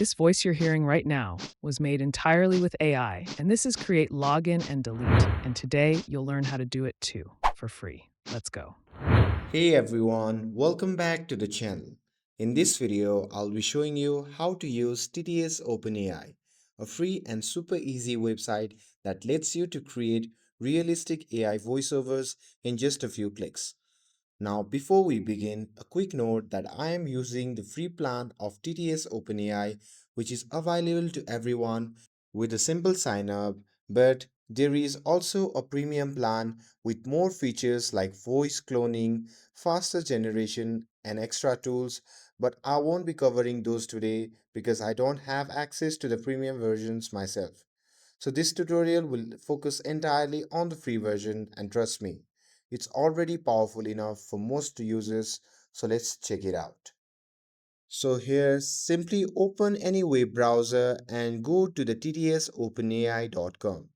This voice you're hearing right now was made entirely with AI, and this is Create Login and Delete. And today you'll learn how to do it too for free. Let's go. Hey everyone, welcome back to the channel. In this video, I'll be showing you how to use TTS Open AI, a free and super easy website that lets you to create realistic AI voiceovers in just a few clicks. Now, before we begin, a quick note that I am using the free plan of TTS OpenAI, which is available to everyone with a simple sign up, but there is also a premium plan with more features like voice cloning, faster generation, and extra tools. But I won't be covering those today because I don't have access to the premium versions myself. So this tutorial will focus entirely on the free version, and trust me, it's already powerful enough for most users, so let's check it out. So here, simply open any web browser and go to the ttsopenai.com.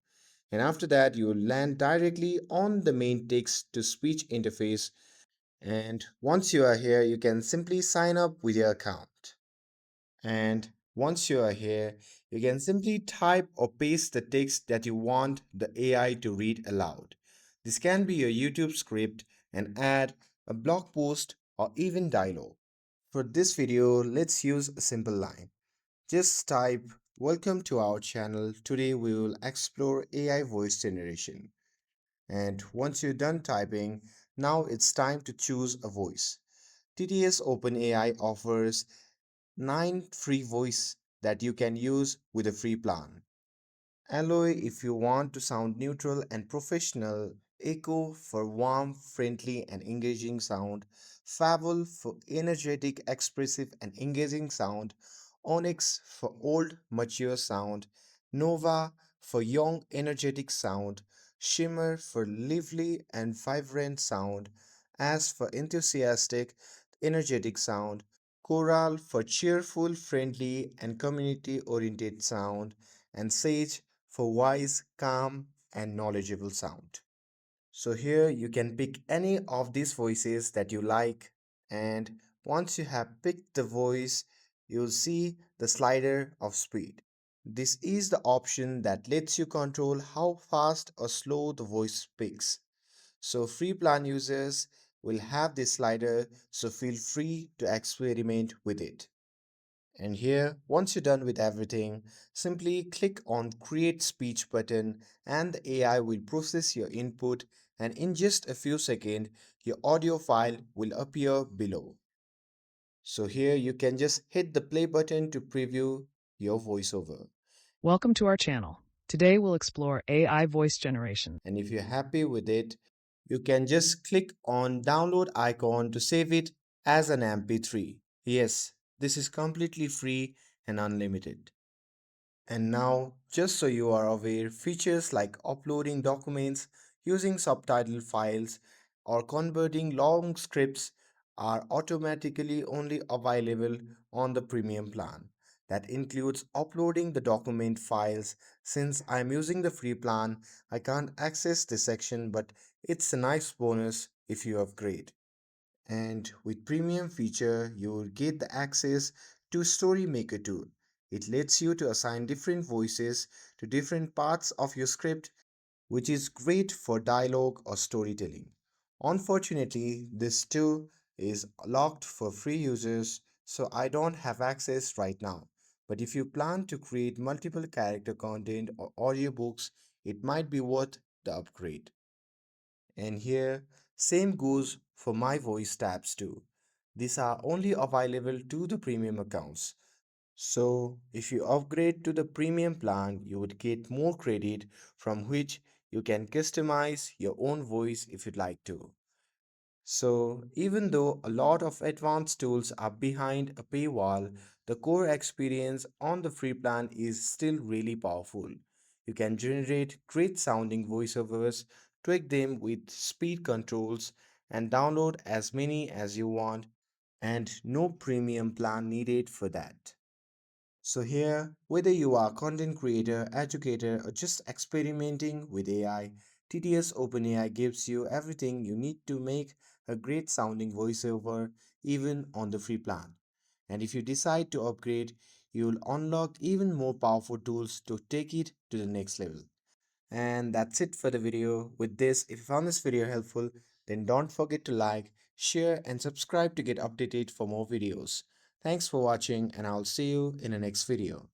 And after that, you will land directly on the main text to speech interface. And once you are here, you can simply sign up with your account. And once you are here, you can simply type or paste the text that you want the AI to read aloud. This can be a YouTube script, an ad, a blog post, or even dialogue. For this video, let's use a simple line. Just type, "Welcome to our channel. Today we will explore AI voice generation." And once you're done typing, now it's time to choose a voice. TTS OpenAI offers 9 free voice that you can use with a free plan. Alloy if you want to sound neutral and professional, Echo for warm, friendly, and engaging sound, Fable for energetic, expressive, and engaging sound, Onyx for old, mature sound, Nova for young, energetic sound, Shimmer for lively and vibrant sound, As for enthusiastic, energetic sound, Coral for cheerful, friendly, and community oriented sound, and Sage for wise, calm, and knowledgeable sound. So here you can pick any of these voices that you like, and once you have picked the voice, you'll see the slider of speed. This is the option that lets you control how fast or slow the voice speaks. So free plan users will have this slider, so feel free to experiment with it. And here, once you're done with everything, simply click on Create Speech button and the AI will process your input, and in just a few seconds, your audio file will appear below. So here you can just hit the play button to preview your voiceover. Welcome to our channel. Today we'll explore AI voice generation. And if you're happy with it, you can just click on download icon to save it as an MP3. Yes, this is completely free and unlimited. And now, just so you are aware, features like uploading documents, using subtitle files, or converting long scripts are automatically only available on the premium plan. That includes uploading the document files. Since I'm using the free plan, I can't access this section, but it's a nice bonus if you upgrade. And with premium feature, you will get the access to Story Maker tool. It lets you to assign different voices to different parts of your script, which is great for dialogue or storytelling. Unfortunately, this tool is locked for free users, so I don't have access right now. But if you plan to create multiple character content or audiobooks, it might be worth the upgrade. And here, same goes for my voice tabs too. These are only available to the premium accounts. So, if you upgrade to the premium plan, you would get more credit from which you can customize your own voice if you'd like to. So, even though a lot of advanced tools are behind a paywall, the core experience on the free plan is still really powerful. You can generate great sounding voiceovers, tweak them with speed controls, and download as many as you want, and no premium plan needed for that. So here, whether you are a content creator, educator, or just experimenting with AI, TTS OpenAI gives you everything you need to make a great sounding voiceover even on the free plan. And if you decide to upgrade, you'll unlock even more powerful tools to take it to the next level. And that's it for the video. With this, if you found this video helpful, then don't forget to like, share, and subscribe to get updated for more videos. Thanks for watching, and I'll see you in the next video.